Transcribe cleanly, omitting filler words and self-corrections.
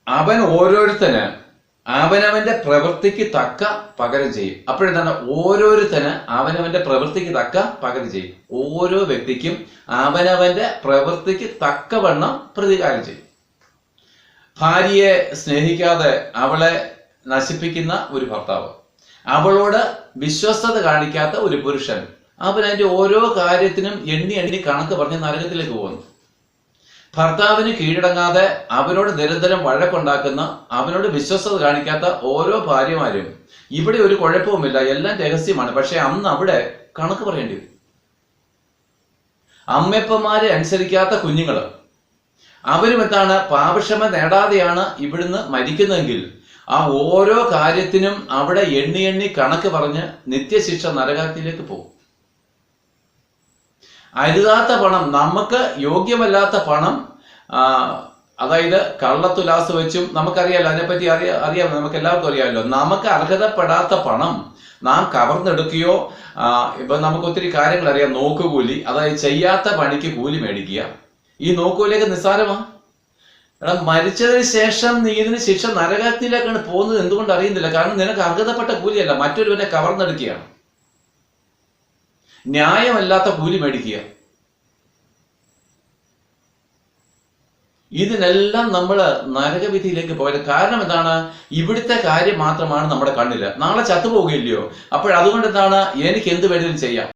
അവൻ ഓരോരുത്തന് അവനവന്റെ പ്രവൃത്തിക്ക് തക്ക പകരം ചെയ്യും. അപ്പോഴെന്താണ്? ഓരോരുത്തന് അവനവന്റെ പ്രവൃത്തിക്ക് തക്ക പകരം ചെയ്യും. ഓരോ വ്യക്തിക്കും അവനവന്റെ പ്രവൃത്തിക്ക് തക്കവണ്ണം പ്രതികാരം ചെയ്യും. ഭാര്യയെ സ്നേഹിക്കാതെ അവളെ നശിപ്പിക്കുന്ന ഒരു ഭർത്താവ്, അവളോട് വിശ്വസ്തത കാണിക്കാത്ത ഒരു പുരുഷൻ, അവൻ അതിന്റെ ഓരോ കാര്യത്തിനും എണ്ണി എണ്ണി കണക്ക് പറഞ്ഞ് നരകത്തിലേക്ക് പോകുന്നു. ഭർത്താവിന് കീഴടങ്ങാതെ അവനോട് നിരന്തരം വഴക്കുണ്ടാക്കുന്ന, അവനോട് വിശ്വസ്തത കാണിക്കാത്ത ഓരോ ഭാര്യമാരും, ഇവിടെ ഒരു കുഴപ്പവുമില്ല, എല്ലാം രഹസ്യമാണ്, പക്ഷെ അന്ന് അവിടെ കണക്ക് പറയേണ്ടി വരും. അമ്മയപ്പന്മാരെ അനുസരിക്കാത്ത കുഞ്ഞുങ്ങള്, അവരും എന്താണ്? പാപക്ഷമ നേടാതെയാണ് ഇവിടുന്ന് മരിക്കുന്നതെങ്കിൽ ആ ഓരോ കാര്യത്തിനും അവിടെ എണ്ണി എണ്ണി കണക്ക് പറഞ്ഞ് നിത്യശിക്ഷ നരകത്തിലേക്ക് പോകും. അരുതാത്ത പണം, നമുക്ക് യോഗ്യമല്ലാത്ത പണം, അതായത് കള്ളത്തുലാസ് വെച്ചും, നമുക്കറിയാലോ അതിനെപ്പറ്റി അറിയാം, നമുക്ക് എല്ലാവർക്കും അറിയാമല്ലോ. നമുക്ക് അർഹതപ്പെടാത്ത പണം നാം കവർന്നെടുക്കുകയോ, ഇപ്പൊ നമുക്ക് ഒത്തിരി കാര്യങ്ങൾ അറിയാം. നോക്കുകൂലി, അതായത് ചെയ്യാത്ത പണിക്ക് കൂലി മേടിക്കുക. ഈ നോക്കൂലിയൊക്കെ നിസ്സാരമാണ്. എടാ, മരിച്ചതിന് ശേഷം നീ ഇതിന് ശിക്ഷ നരകത്തിലേക്കാണ് പോകുന്നത്. എന്തുകൊണ്ട് അറിയുന്നില്ല? കാരണം നിനക്ക് അർഹതപ്പെട്ട കൂലിയല്ല, മറ്റൊരുവനെ കവർന്നെടുക്കുകയാണ്. ന്യായമല്ലാത്ത കൂലി മേടിക്കുക. ഇതിനെല്ലാം നമ്മൾ നരകവിധിയിലേക്ക് പോയത്. കാരണം എന്താണ്? ഇവിടുത്തെ കാര്യം മാത്രമാണ് നമ്മുടെ കണ്ണില്. നാളെ ചത്തുപോകുകയില്ലയോ? അപ്പോഴതുകൊണ്ട് എന്താണ്? എനിക്ക് എന്ത് വേണമെങ്കിലും ചെയ്യാം.